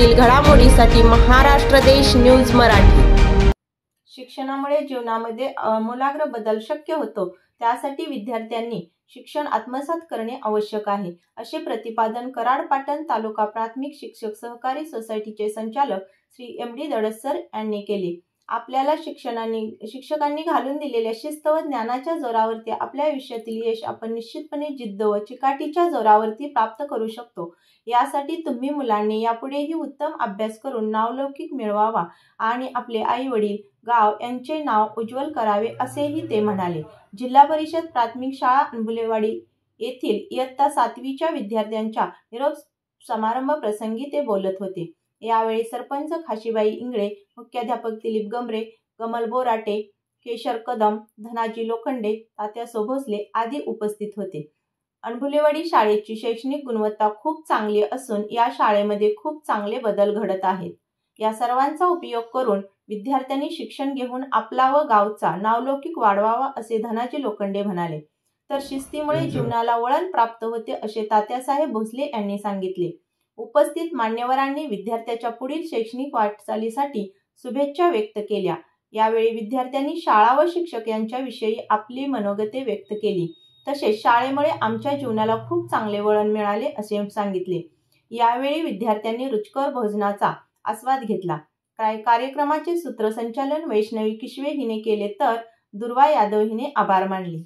क्षेत्रातील घडामोडींसाठी महाराष्ट्र देश न्यूज मराठी। शिक्षणामुळे जीवनामध्ये आमूलाग्र बदल शक्य होतो, त्यासाठी विद्यार्थ्यांनी शिक्षण आत्मसात करणे आवश्यक आहे, असे प्रतिपादन कराड पाटण तालुका प्राथमिक शिक्षक सहकारी सोसायटीचे संचालक श्री एम.डी. दडसर यांनी केले। आपल्याला शिक्षकांनी घालून दिलेल्या शिस्त व ज्ञानाच्या जोरावरती आपल्या आयुष्यातील यश आपण निश्चितपणे जिद्द व चिकाटीच्या जोरावरती प्राप्त करू शकतो। यासाठी तुम्ही मुलांनी यापुढेही उत्तम अभ्यास करून नावलौकिक मिळवावा आणि आपले आई वडील, गाव यांचे नाव उज्ज्वल करावे, असेही ते म्हणाले। जिल्हा परिषद प्राथमिक शाळा अनबुलेवाडी येथील इयत्ता 7वीच्या विद्यार्थ्यांच्या निरोप समारंभ प्रसंगी ते बोलत होते। यावेळी सरपंच खाशीबाई इंगळे, मुख्याध्यापक दिलीप गमरे, कमल बोराटे, केशर कदम, धनाजी लोखंडे, तात्या सोभोसले आदी उपस्थित होते। अनबुलेवाडी शाळेची शैक्षणिक गुणवत्ता खूप चांगली असून या शाळेमध्ये खूप चांगले बदल घडत आहेत। या सर्वांचा उपयोग करून विद्यार्थ्यांनी शिक्षण घेऊन आपला व गावचा नावलौकिक वाढवावा, असे धनाजी लोखंडे म्हणाले। तर शिस्तीमुळे जीवनाला वळण प्राप्त होते, असे तात्यासाहेब भोसले यांनी सांगितले। उपस्थित मान्यवरांनी विद्यार्थ्याच्या पुढील शैक्षणिक वाटचालीसाठी शुभेच्छा व्यक्त केल्या। यावेळी विद्यार्थ्यांनी शाळा व शिक्षक यांच्याविषयी आपली मनोगते व्यक्त केली। तसेच शाळेमुळे आमच्या जीवनाला खूप चांगले वळण मिळाले, असे सांगितले। यावेळी विद्यार्थ्यांनी रुचकर भोजनाचा आस्वाद घेतला। कार्यक्रमाचे सूत्रसंचालन वैष्णवी किशवे हिने केले, तर दुर्वा यादव हिने आभार मानले।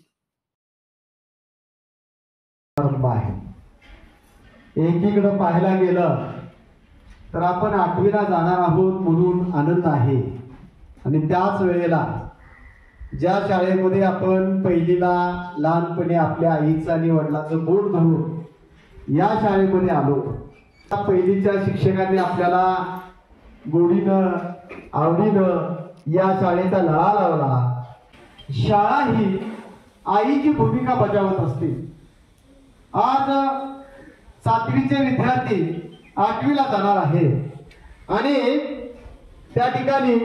एकीकडे पाहायला गेलं तर आपण 8वीला जाणार आहोत म्हणून आनंद आहे, आणि त्याच वेळेला ज्या शाळेमध्ये आपण पहिलीला लहानपणी आपल्या आईचं आणि वडिलांचं बोट धरून या शाळेमध्ये आलो, त्या पहिलीच्या शिक्षकांनी आपल्याला गोडीनं आवडीनं या शाळेचा लळा लावला। शाळा ही आईची भूमिका बजावत असते। आज 7वीचे विद्यार्थी 8वीला जाणार आहे आणि त्या ठिकाणी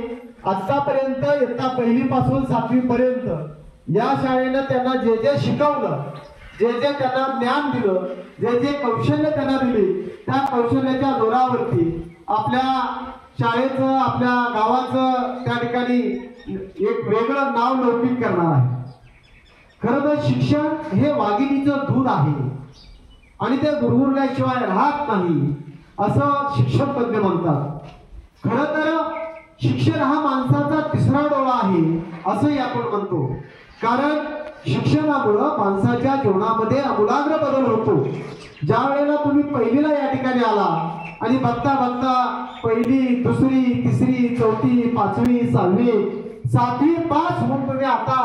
आतापर्यंत इयत्ता 1 पासून 7वी पर्यंत या शाळेनं त्यांना जे जे शिकवलं, जे जे त्यांना ज्ञान दिलं, जे जे कौशल्य त्यांना दिली, त्या कौशल्याच्या जोरावरती आपल्या शाळेचं, आपल्या गावाचं त्या ठिकाणी एक वेगळं नाव लौकिक करणार आहे। खरं तर शिक्षण हे वाघिणीचं दूध आहे आणि ते गुरगुरल्याशिवाय राहत नाही, असं शिक्षक तज्ञ म्हणतात। खरं तर शिक्षण हा माणसाचा तिसरा डोळा आहे, असंही आपण म्हणतो, कारण शिक्षणामुळं माणसाच्या जीवनामध्ये आमूलाग्र बदल होतो। ज्या वेळेला तुम्ही पहिलीला या ठिकाणी आला आणि बघता बघता 1ली, 2री, 3री, 4थी, 5वी, 6वी, 7वी पास होऊन तुम्ही आता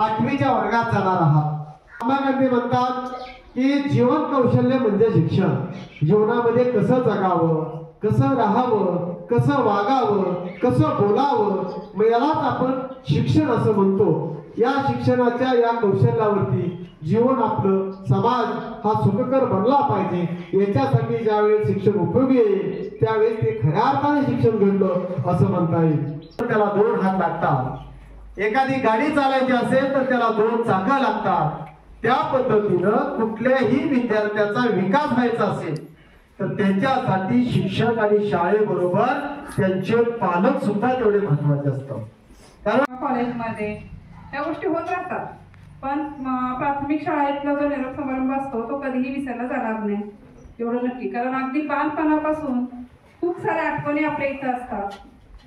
8वीच्या वर्गात जाणार आहात। महात्मा गांधी म्हणतात की जीवन कौशल्य म्हणजे शिक्षण। जीवनामध्ये कसं जगावं, कसं राहावं, कसं वागावं, कसं बोलावं, यालाच आपण शिक्षण असं म्हणतो। या शिक्षणाच्या या कौशल्यावरती जीवन आपलं, समाज हा सुखकर बनला पाहिजे, याच्यासाठी ज्यावेळेस शिक्षण उपयोगी येईल त्यावेळेस ते खऱ्या अर्थाने शिक्षण घडलं असं म्हणता येईल। त्याला 2 हात लागतात। एखादी गाडी चालायची असेल तर त्याला 2 चाकं लागतात। त्या पद्धतीनं कुठल्याही विद्यार्थ्याचा विकास व्हायचा असेल तर त्यांच्यासाठी शिक्षक आणि शाळेबरोबर त्यांचे पालक सुद्धा तेवढे महत्वाचे असतात। कारण कॉलेजमध्ये ह्या गोष्टी होत राहतात, पण प्राथमिक शाळेतला जो निरोप समारंभ असतो तो कधीही विसरला जाणार नाही, एवढं नक्की। कारण अगदी बालपणापासून खूप साऱ्या आठवणी आपल्या इथं असतात,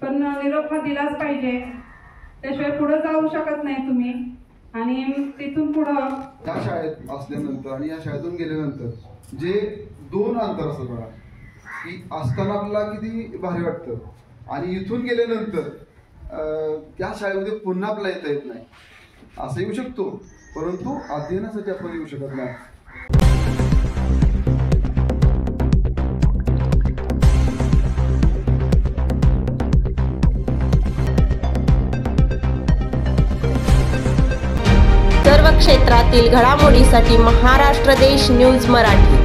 पण निरोप हा दिलाच पाहिजे, त्याशिवाय पुढे जाऊ शकत नाही तुम्ही। आणि तिथून पुढं या शाळेत असल्यानंतर आणि या शाळेतून गेल्यानंतर जे 2 अंतर असतं बघा, की असताना आपल्याला किती भारी वाटतं आणि इथून गेल्यानंतर त्या शाळेमध्ये पुन्हा आपल्याला येता येत नाही। असं येऊ शकतो, परंतु अध्ययनासाठी आपण येऊ शकत नाही। सर्व क्षेत्रातील घडामोडींसाठी महाराष्ट्र देश न्यूज मराठी।